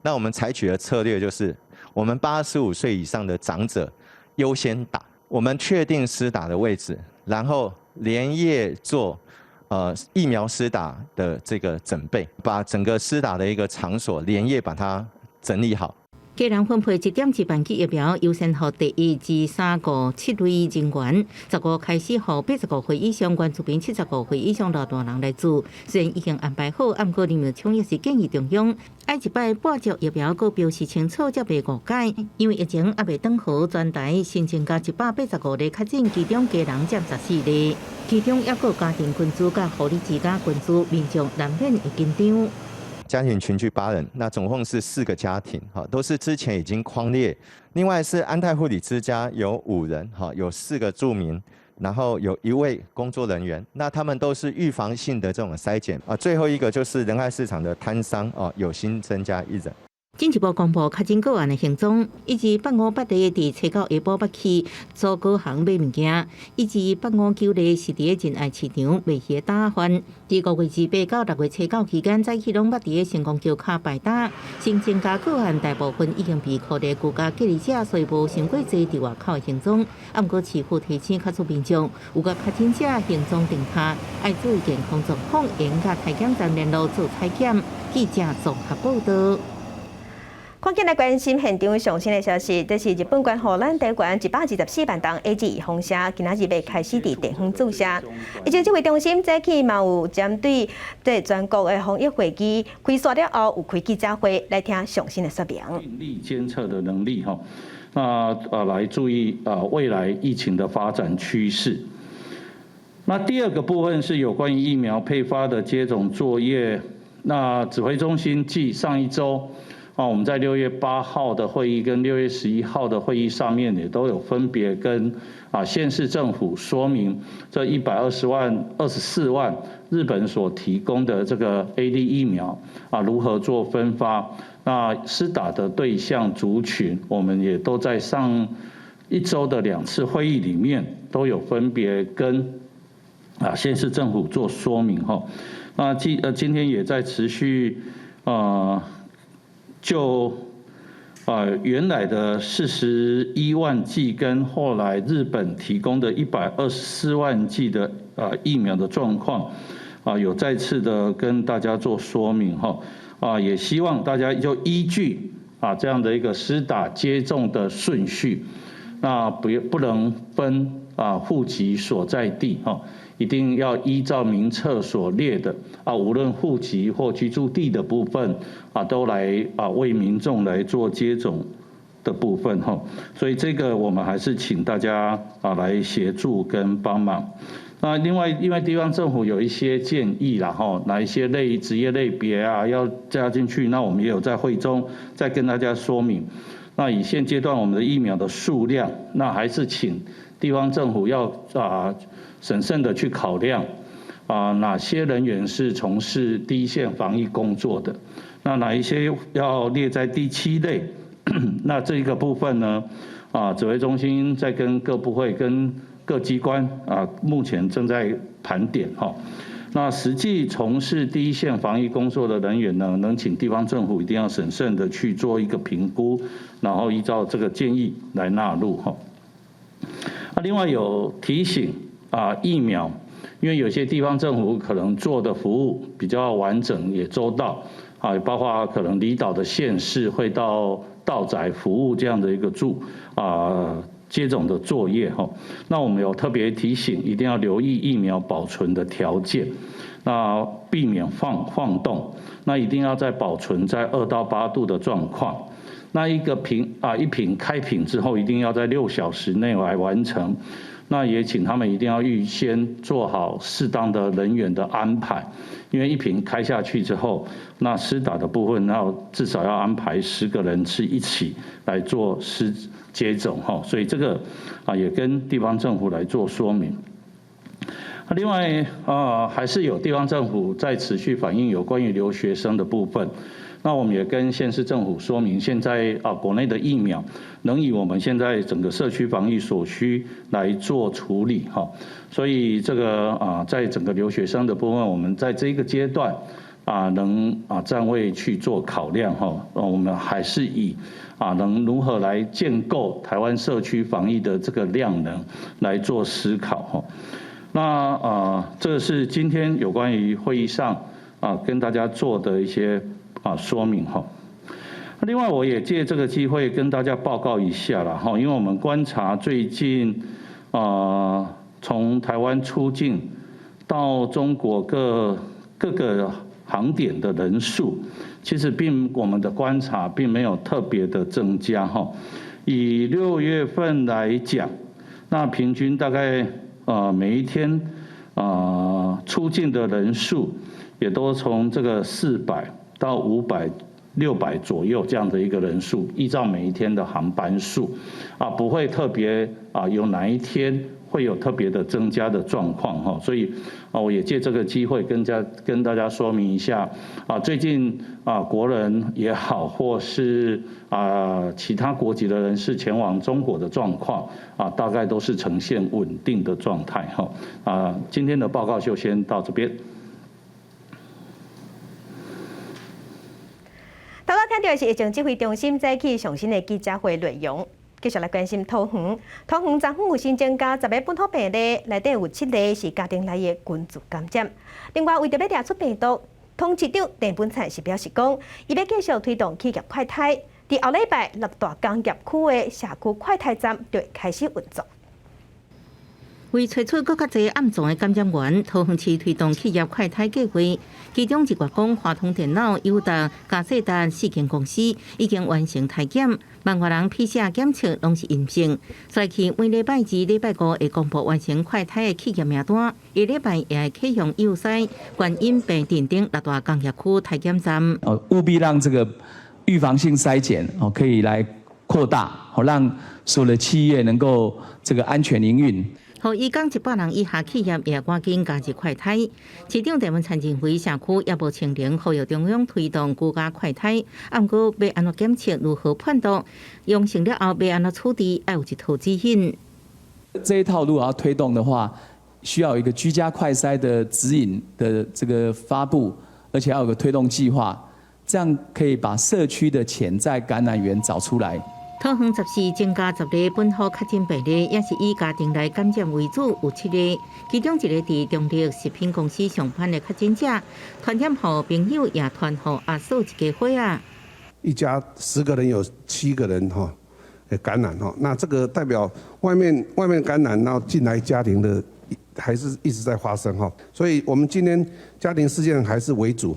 Speaker 4: 那我们采取的策略就是，我们85岁以上的长者优先打，我们确定施打的位置，然后连夜做疫苗施打的这个准备，把整个施打的一个场所连夜把它整理好。
Speaker 6: 基隆分配1.1万剂疫苗，优先予第1至3个7类人员，15开始予85岁以上原住民75岁以上老大人来做。虽然已经安排好，不过林佑昌也是建议中央爱一摆8剂疫苗，佮标示清楚，才袂误解。因为疫情还袂转好，全台新增加185例确诊，其中家人占14例，其中也有家庭群组甲护理之家群组，民众难免会紧张。
Speaker 4: 家庭群聚8人，那总共是4个家庭，都是之前已经匡列。另外是安泰护理之家有5人，有4个住民，然后有1位工作人员，那他们都是预防性的这种筛检最后一个就是仁爱市场的摊商有新增加1人。
Speaker 6: 经济部公布确诊个案的行踪，以及858例伫车到下晡北区做高行买物件，以及859例是伫仁爱市场卖鱼打饭。伫5月28到6月初9期间，早起拢捌伫成功桥卡摆打，新增加个案大部分已经被扣列居家隔离者，所以无想过坐伫外口的行踪。不过市府提醒告诉民众，有个确诊者行踪定下，要注意健康状况，严格体检站联络做采检。记者综合报道。
Speaker 1: 看见来关心现场上新的消息，就是日本关荷兰台湾124万栋 A2 风车，今仔日要开始伫地方注射。以前指挥中心早起嘛有针对全国的防疫会议开煞了后，有开记者会来听上新的说明。
Speaker 7: 病例监测的能力来注意未来疫情的发展趋势。那第2个部分是有关于疫苗配发的接种作业。那指挥中心继上一周。我们在6月8号的会议跟6月11号的会议上面也都有分别跟县市政府说明这24万日本所提供的这个 AD 疫苗如何做分发，那施打的对象族群，我们也都在上一周的2次会议里面都有分别跟县市政府做说明那今天也在持续就原来的41万剂跟后来日本提供的124万剂的疫苗的状况有再次的跟大家做说明也希望大家就依据这样的一个施打接种的顺序，那不能分户籍所在地一定要依照名册所列的无论户籍或居住地的部分都来为民众来做接种的部分所以这个我们还是请大家来协助跟帮忙。那另外，因为地方政府有一些建议啦哪一些职业类别要加进去，那我们也有在会中再跟大家说明。那以现阶段我们的疫苗的数量，那还是请地方政府要审慎的去考量哪些人员是从事第一线防疫工作的，那哪一些要列在第7类那这个部分呢指挥中心在跟各部会跟各机关目前正在盘点那实际从事第一线防疫工作的人员呢，能请地方政府一定要审慎的去做一个评估，然后依照这个建议来纳入另外有提醒疫苗，因为有些地方政府可能做的服务比较完整也周到包括可能离岛的县市会到道宅服务这样的一个接种的作业那我们有特别提醒，一定要留意疫苗保存的条件，那避免晃动，那一定要在保存在2到8度的状况。那一瓶开瓶之后，一定要在6小时内来完成。那也请他们一定要预先做好适当的人员的安排，因为一瓶开下去之后，那施打的部分至少要安排10个人次一起来做接种所以这个也跟地方政府来做说明。另外还是有地方政府在持续反映有关于留学生的部分。那我们也跟县市政府说明，现在国内的疫苗能以我们现在整个社区防疫所需来做处理哈，所以这个在整个留学生的部分，我们在这个阶段能暂未去做考量哈，我们还是以能如何来建构台湾社区防疫的这个量能来做思考哈。那这是今天有关于会议上跟大家做的一些说明哈。另外，我也借这个机会跟大家报告一下啦哈，因为我们观察最近从台湾出境到中国各个航点的人数，其实我们的观察并没有特别的增加哈。以6月份来讲，那平均大概每一天出境的人数也都从这个400到500、600左右这样的一个人数，依照每一天的航班数不会特别有哪一天会有特别的增加的状况哈，所以我也借这个机会跟大家说明一下最近国人也好，或是其他国籍的人士前往中国的状况大概都是呈现稳定的状态哈今天的报告就先到这边。
Speaker 1: 头先听到的是疫情指挥中心早起上新的记者会内容。继续来关心桃园昨昏有新增加10个本土病例，内底有7个是家庭内的群组感染。另外，为着要抓出病毒，通市长郑文灿是表示讲，伊要继续推动企业快筛，伫后礼拜6大工业区的社区快筛站就会开始运作。
Speaker 6: 为找出更较侪暗藏的感染源，桃园市推动企业快筛计划，其中一月讲华通电脑、友达、嘉世达4间公司已经完成筛检，10000多人 PCR 检测拢是阴性。再去每礼拜2、礼拜5会公布完成快筛的企业名单，下礼拜也会启用右西、观音、平镇等6大工业区筛检站。
Speaker 8: 务必让这个预防性筛检可以来扩大，让所有的企业能够这个安全营运。
Speaker 6: 互伊讲100人以下企业也赶紧加入快筛。市长郑文灿认为社区也无清零，呼吁中央推动居家快筛。不过要安怎检测，如何判断，阳性了后要安怎处理，要有一套指引。
Speaker 8: 这一套如果要推动的话，需要有一个居家快筛的指引的这个发布，而且要有个推动计划，这样可以把社区的潜在感染源找出来。
Speaker 6: 桃园14增加10例本土确诊病例，也是以家庭内感染为主，有7例。其中1个伫中立食品公司上班的确诊者，传染予朋友，也传予阿嫂一家伙啊。
Speaker 9: 一家10个人有7个人感染那这个代表外面感染，然后进来家庭的还是一直在发生所以我们今天家庭事件还是为主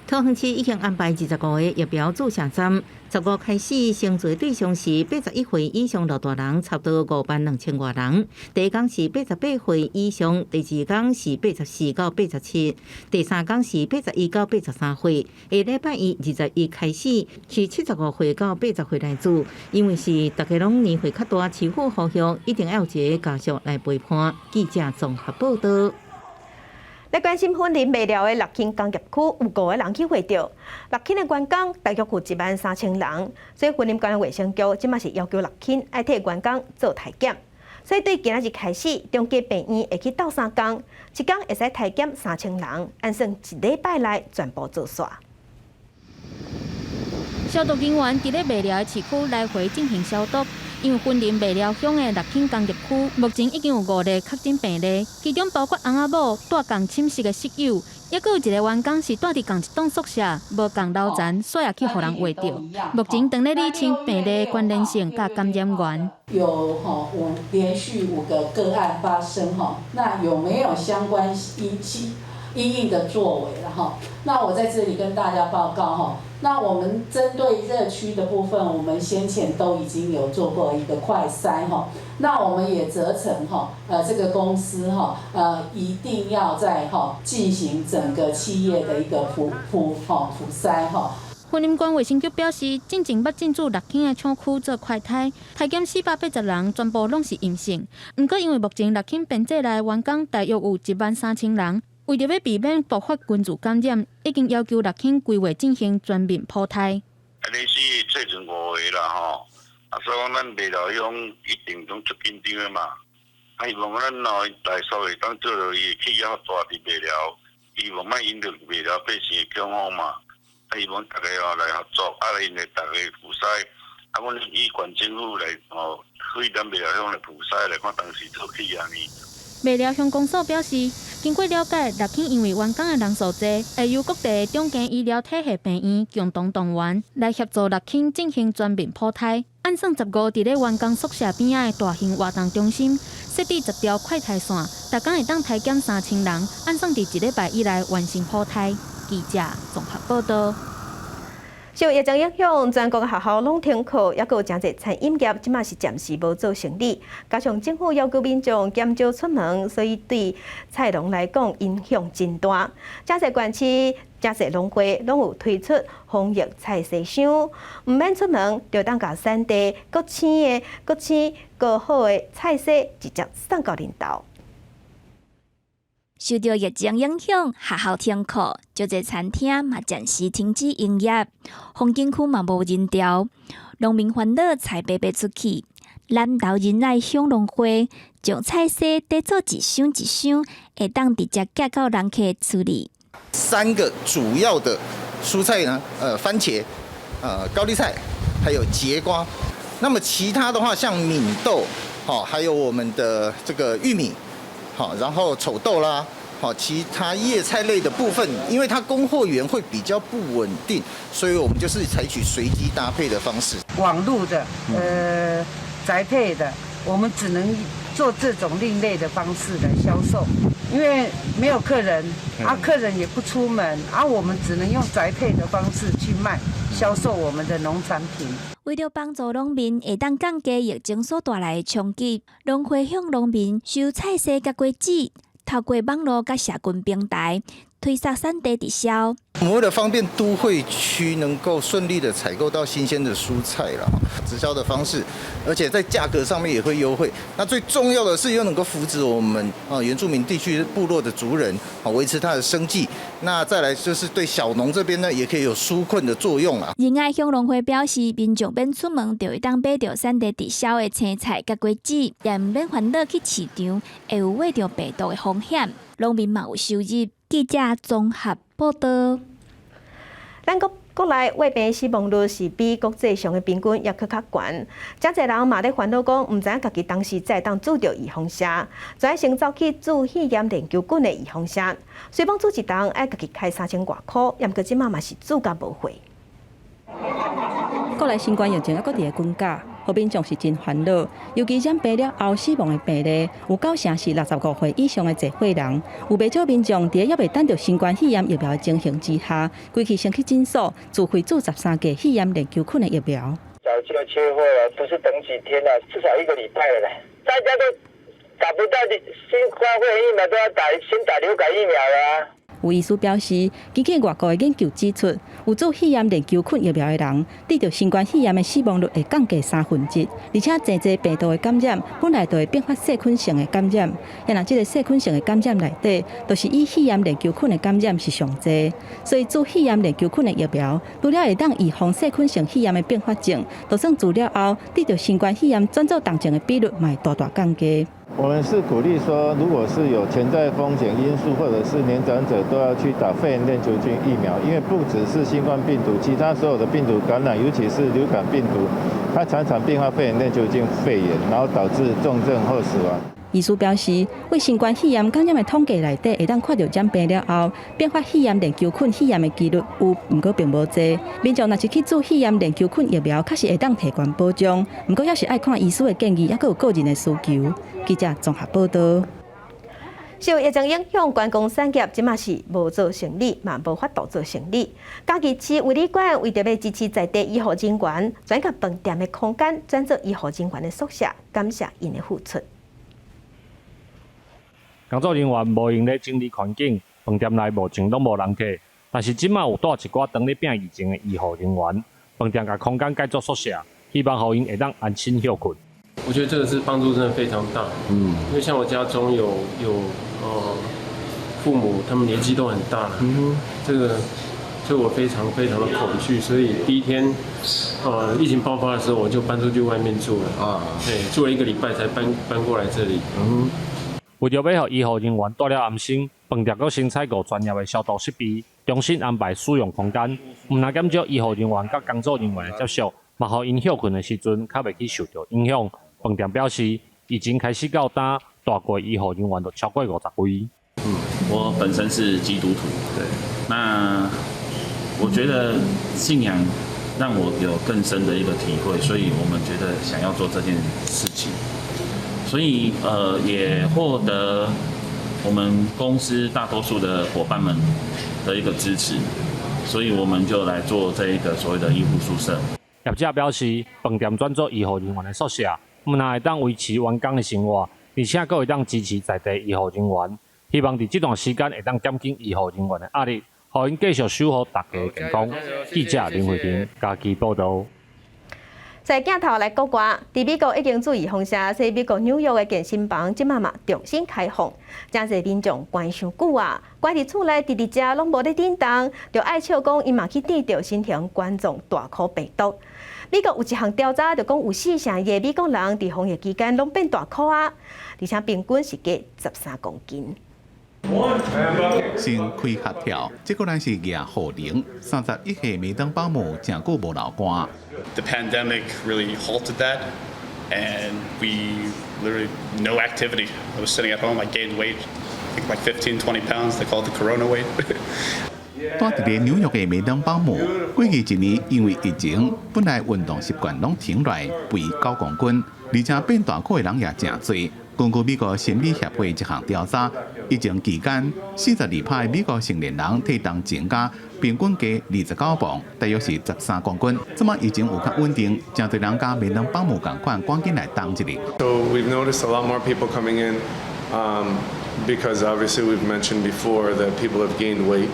Speaker 6: 桃园市已经安排25个疫苗注射站，15开始成罪对象是81岁以上老大人，差不多52000多人。第一天是88岁以上，第二天是84到87，第三天是81到83岁。下礼拜1、21开始是75岁到80岁来做，因为是大家拢年岁较大，市府呼吁一定要有一个家属来陪伴。记者综合报道。
Speaker 1: 来关心婚林未了的乐庆工业区有5个人去会着，乐庆的员工大约有13000人，所以婚林管理卫生局即马是要求乐庆爱替员工做体检，所以对今仔日开始，中基病院会去斗3天，一天会使体检3000人，按算1礼拜内全部做煞。
Speaker 10: 消毒人员伫咧未了的市区来回进行消毒。因为婚林未了乡的乐庆工业区，目前已经有5例确诊病例，其中包括翁仔某带共寝室的室友，也佫有1个员工是住伫共一栋宿舍，无共流产，所以也去互人画着。目前正咧厘清病例关联性甲感染源。
Speaker 11: 有连续5个个案发生那有没有相关因应的作为了那我在这里跟大家报告那我们针对热区的部分，我们先前都已经有做过一个快筛那我们也责成这个公司一定要在进行整个企业的一个普筛
Speaker 10: 云林县卫生局表示，进前捌进驻6间的厂区做快筛，体检480人全部拢是阴性。不过因为目前6间编制内员工大约有13000人，为着要避免爆发群组感染，已经要求6间规划进行全面普筛。
Speaker 12: 你是最近5个啦吼，所以讲咱医疗用一定拢足紧张的嘛。希望咱来所会当做到伊企业大伫医疗，希望莫引着医疗百姓的恐慌嘛。希望大家来合作，因来大家普筛，阮以县政府来对咱医疗乡来普筛来看当时做起安尼。
Speaker 10: 医疗乡公所表示，经过了解，6间因为员工的人数多，会由各地中间医疗体系病院共同动员来协助6间进行全面普筛。按算15伫咧员工宿舍边仔的大型活动中心设置10条快筛线，逐工会当体检3000人，按算伫1礼拜以内完成普筛。记者综合报道。
Speaker 1: 受疫情影响，全国学校拢停课，也有真侪餐饮业即马是暂时无做生意。加上政府要求民众减少出门，所以对菜农来讲影响真大。真侪县市、真侪农会拢有推出防疫菜市场，唔免出门，就当甲产地国青个好的菜色直接送到恁兜。
Speaker 13: 受到疫情影响，学校停课，就侪餐厅嘛暂时停止营业，风景区嘛无人潮，农民烦恼菜卖不出去。南投仁爱乡农会将菜色制作一箱一箱，会当直接寄到人客处理。
Speaker 14: 3个主要的蔬菜呢，番茄、高丽菜，还有节瓜。那么其他的话，像敏豆，还有我们的这个玉米。好，然后丑豆啦，好，其他叶菜类的部分，因为它供货源会比较不稳定，所以我们就是采取随机搭配的方式。
Speaker 15: 网路的，宅配的，我们只能做这种另类的方式的销售，因为没有客人，客人也不出门，我们只能用宅配的方式去销售我们的农产品。
Speaker 13: 为了帮助农民会当降低疫情所带来的冲击，农会向农民收菜色甲果子，透过网络甲社群平台推销产地直销。
Speaker 14: 我们为了方便都会区能够顺利的采购到新鲜的蔬菜了，直销的方式，而且在价格上面也会优惠。那最重要的是又能够扶植我们原住民地区部落的族人，维持他的生计。那再来就是对小农这边呢，也可以有纾困的作用啦。
Speaker 13: 仁爱乡农会表示，民众免出门就会当买到产地直销的青菜甲果子，也唔免烦恼去市场会有买到病毒的风险。农民嘛有收入。记者综合报道。
Speaker 1: 咱国内胃病死亡率是比国际上的平均也较悬，真侪人嘛咧烦恼讲，唔知影家己当时才当注着预防针，就先走去注肺炎链球菌的预防针。虽讲注一档爱家己开3000外箍，也毋过即马嘛是注甲无回。
Speaker 2: 国内新冠疫情还搁伫个滚价，好民众是真烦恼。尤其染病了后死亡的病例，有9成是65岁以上的侪岁人。有不少民众伫还未等到新冠肺炎疫苗的情形之下，规气先去诊所自费注13剂肺炎链球菌的疫苗。
Speaker 25: 早就缺货了，不是等几天了，至少1个礼拜了。大家都打不到新冠肺炎疫苗，都要先打流感疫苗了啊。
Speaker 2: 有医师表示，根据外国的研究指出，有做肺炎链球菌疫苗的人，得到新冠肺炎的死亡率会降低1/3，而且真侪病毒的感染本来就会并发细菌性的感染，也若这个细菌性的感染内底，都是以肺炎链球菌的感染是上侪，所以做肺炎链球菌的疫苗，除了会当预防细菌性肺炎的并发症，就算做了后，得到新冠肺炎转做重症的比率嘛会大降低。
Speaker 26: 我们是鼓励说，如果是有潜在风险因素或者是年长者，都要去打肺炎链球菌疫苗，因为不只是新冠病毒，其他所有的病毒感染，尤其是流感病毒，它常常并发肺炎链球菌肺炎，然后导致重症或死亡。
Speaker 2: 医师表示，为新冠肺炎感染的统计内底，会当看到染病了后，并发肺炎链球菌肺炎的几率有，不过并无多。民众若是去做肺炎链球菌疫苗，确实会当提悬保障，不过也是爱看医师的建议，也有个人的需求。记者综合报道。
Speaker 1: 受疫情影响，观光产业即马是无做生意，嘛无法度做生意。嘉义市卫理馆为着要支持在地医护人员，转甲饭店的空间转做医护人员的宿舍，感谢因的付出。
Speaker 27: 工作人员无用咧整理环境，饭店内目前拢无人客，
Speaker 3: 但是即马有带一寡当咧病疫情的医护人员，饭店甲空间改作宿舍，希望互因会当安心休困。
Speaker 16: 我觉得这个是帮助真的非常大，因为像我家中有父母，他们年纪都很大了，这个我非常非常的恐惧，所以第一天疫情爆发的时候，我就搬出去外面住了对，住了1个礼拜才搬过来这里。
Speaker 3: 为着要互医护人员带了安心，饭店阁新采购专业的消毒设备，重新安排使用空间，毋但减少医护人员甲工作人员的接触，嘛互因休困的时阵较袂去受到影响。饭店表示，已经开始到单大过医护人员都超过50位。
Speaker 17: 我本身是基督徒，对，那我觉得信仰让我有更深的一个体会，所以我们觉得想要做这件事情，所以也获得我们公司大多数的伙伴们的一个支持，所以我们就来做这一个所谓的医护宿舍。
Speaker 3: 业者表示，饭店转做医护人员的宿舍，毋但会当维持员工的生活，而且阁会当支持在地医护人员。希望伫这段时间会当减轻医护人员的压力，互因继续守护大家的健康。记者林慧婷家己报道。
Speaker 1: 在镜头来国外，伫美国已经注意风声，说美国纽约的健身房即马重新开放，真侪民众关伤久啊，关伫厝内直遮拢无咧点动，就爱笑讲伊嘛去点着新型冠状大口病毒。美国有一项调查，就讲有4成的美国人伫防疫期间拢变大口啊，而且平均是加13公斤。
Speaker 5: 先开合跳，这个人是叶浩玲，31岁美当保姆，真久无流汗。
Speaker 18: The pandemic really halted that, and we literally no activity. I was sitting at home. I gained weight, I think like 15, 20 pounds. They call it the Corona weight.
Speaker 5: 住伫纽约的美当保姆，过去1年因为疫情，本来运动习惯拢停落来，肥9公斤，而且变大口的人也真多。根据美国心理协会一项调查，疫情期间，42趴美国成年人体重增加，平均加29磅，大约是13公斤。这么疫情有较稳定，真多人甲美当保姆共款赶紧来当一日。
Speaker 20: So we've noticed a lot more people coming in, because obviously we've mentioned before that people have gained weight,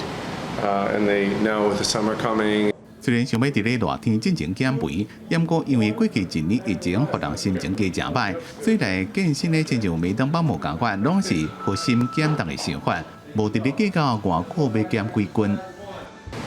Speaker 20: and they now with the summer coming.
Speaker 5: 虽然想要伫咧热天进行减肥，不过因为过去1年疫情，互人心情加真歹，所以来健身咧，亲像美当保姆共款，拢是核心减重的想法，无直咧计较偌久要减几斤。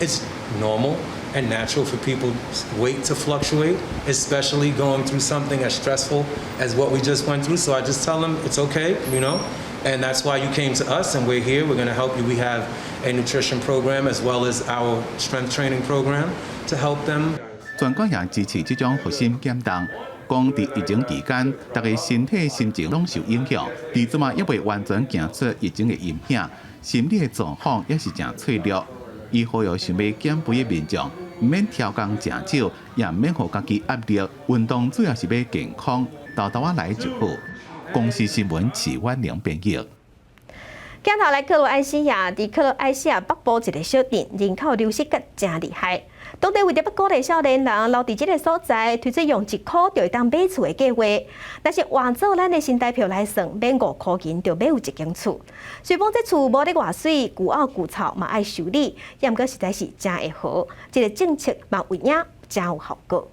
Speaker 21: It's normal and natural for people's weight to fluctuate, especially going through something as stressful as what we just went through. So I just tell them it's okay, you know, and that's why you came to us, and we're here. We're going to help you. We have a nutrition program as well as our strength training program to help them.
Speaker 5: 全国也支持这种核心减重。讲伫疫情期间，大家身体心情拢受影响，而即嘛也未完全行出疫情的影响，心理的状况也是真脆弱。伊呼吁想要减肥的民众，唔免挑工食少，也唔免互家己压力。运动主要是要健康，豆豆来就好。公司新闻齐婉玲编译。
Speaker 1: 镜头来克罗埃西亚，伫克罗埃西亚北部一个小镇，人口流失得真厉害。当地为着要鼓励少年人留伫这个所在，推出用1块就会当买厝的计划。但是换做咱的新台票来算，免5块钱就买有一间厝。虽讲这厝无咧外水，旧凹旧臭嘛爱修理，也毋过实在是真会好。这个政策嘛有影真有效果。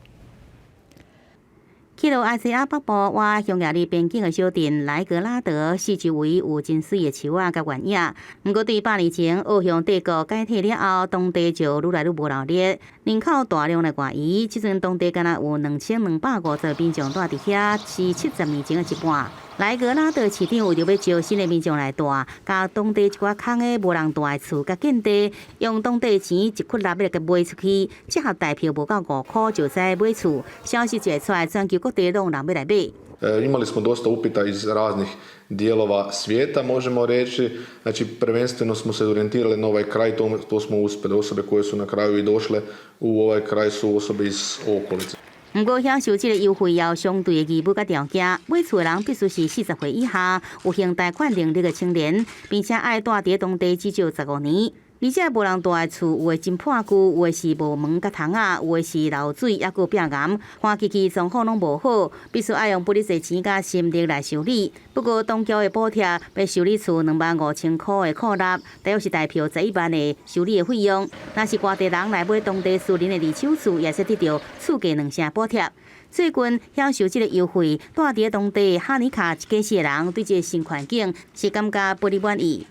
Speaker 6: 去到埃西亚北部我匈牙利边境的小镇莱格拉德，四周围有真水的树仔甲原野。不过对100年前奥匈帝国解体了后，当地就愈来愈无热烈，人口大量来外移。即阵当地敢若有2250民众住伫遐，是70年前的一半。莱格拉德市长为着要招新的民众来住，甲当地一寡空的无人住的厝甲建地，用当地钱1窟lap要甲卖出去，折合台票无到5块就使买厝。消息一出来，全球各地拢有人要来买。
Speaker 20: Imali smo dosta upita iz raznih dijelova svijeta, možemo reći. Znači, prvenstveno smo se orijentirali na ovaj kraj, to smo uspjeli. Osobe koje su na kraju i došle u ovaj kraj su osobe iz okolice.
Speaker 6: 不过享受这个优惠要相对的义务甲条件，买厝的人必须是40岁以下，有行贷款能力的青年，并且爱住伫当地至少15年。而且无人住的厝，有的真破旧，有的是无门甲窗仔，有的是漏水，还佫壁岩，花期期状况拢无好，必须爱用不哩侪钱甲心力来修理。不过当局的补贴要修理厝25000块的库纳，大约是代表11万的修理的费用。若是外地人来买当地私人的二手厝，也是得到厝价2成补贴。最近享受这个优惠，住伫当地哈尼卡一家的人对这个新环境是感觉不哩满意。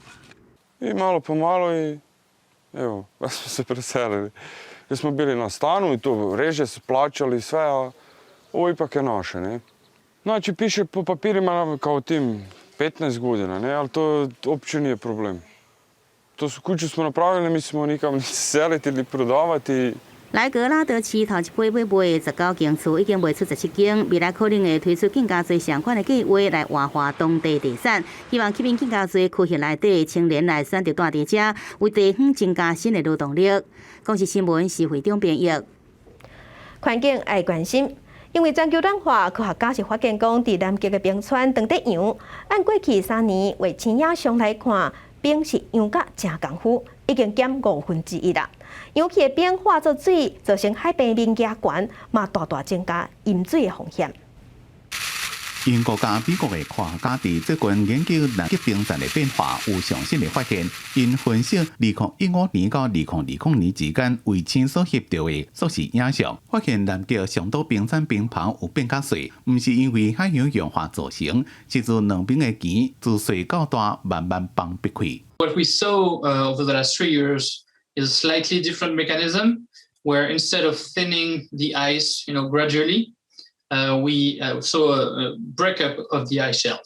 Speaker 4: Malo po malo i evo, da smo se preselili. Jer smo bili na stanu i tu reže su plaćali sve, a ovo ipak je naše, ne? Znači, piše po papirima kao tim 15 godina, ne? Ali to uopće nije problem. To su kuću smo napravili, ne mislimo nikam ni seliti ili prodavati.
Speaker 6: 莱格拉德市头一批要卖19间厝，已经卖出17间，未来可能会推出更加多相关的计划来活化当地地产，希望吸引更加多区县内底的青年来选择住伫遮，为地方增加新的劳动力。公视新闻是会长编译。
Speaker 1: 环境爱关心，因为全球暖化，科学家是发现讲，伫南极的冰川长得样，按过去3年为青亚上来看，冰是样甲真功夫，已经减1/5啦。氧气的冰化作水，造成海平面压悬，嘛大大增加淹水的风险。
Speaker 5: 英国加美国的科学家伫最近研究南极冰层的变化，有上新的发现。因分析2015年到2020年之间卫星所翕到的缩时影像，发现南极上岛冰山冰盘有变较细，毋是因为海洋氧化造成，是自两边的极自细到大慢慢崩闭开。
Speaker 7: What we saw over the last 3 years is a slightly different mechanism, where instead of thinning the ice, gradually, we saw a breakup of the ice shelf.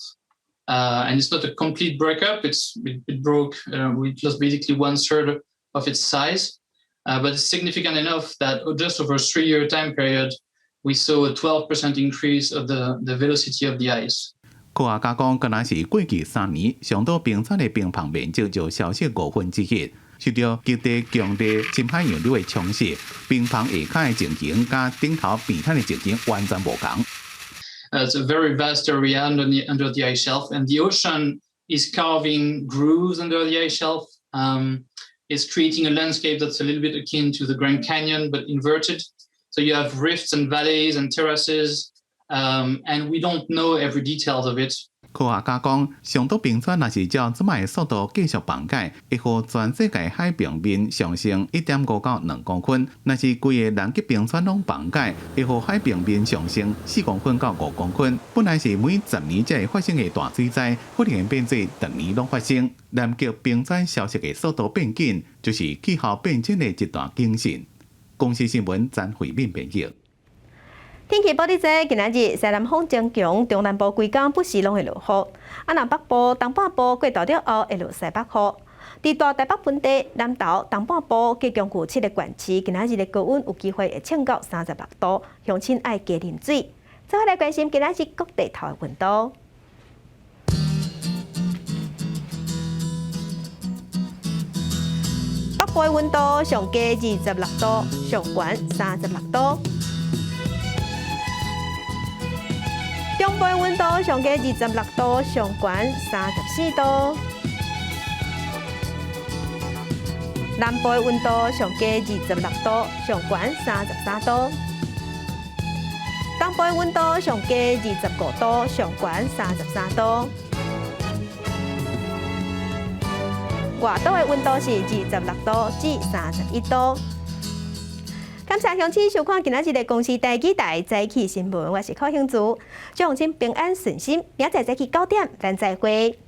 Speaker 7: And it's not a complete breakup, it broke, we lost basically 1/3 of its size, but it's significant enough that just over a 3-year time period, we saw a 12% increase of the velocity of the ice.
Speaker 5: 科学家讲，敢若是过去3年，上岛冰川的冰盘面积就消失1/5。受到极地强烈深海洋流的冲蚀，冰盘下骹的情形甲顶头平坦的情形完全无同。
Speaker 7: It's a very vast area under the ice shelf, and the ocean is carving grooves under the ice shelf. It's creating a landscape that's a little bit akin to the Grand Canyon, but inverted. So you have rifts and valleys and terraces, and we don't know every detail of it.
Speaker 5: 科学家讲，上岛冰川若是照这摆的速度继续崩解，会予全世界海平面上升1.5到2公分。若是规个南极冰川拢崩解，会予海平面上升4公分到5公分。本来是每10年才会发生的大水灾，可能变做逐年拢发生。南极冰川消失的速度变紧，就是气候变迁的一段警讯。公视新闻詹慧敏编译。
Speaker 1: 天气报道者，今仔日西南风增强，中南部规港不时拢会落雨。南北部、东半部过昼了后会落西北风。伫大台北本地、南投、东半部加强固7个县市，今仔日的高温有机会会升到36度，乡亲爱加啉水。再来关心今仔日各地头的温度。北部的温度上低26度，上悬36度。中部温度上低26度，上悬34度；南部温度上低26度，上悬33度；东部温度上低25度，上悬33度；外岛的温度是26度至31度。感谢乡亲收看今仔日的公视台记台早起新闻，我是柯兴珠，祝乡亲平安顺心，明仔早起9点咱再会。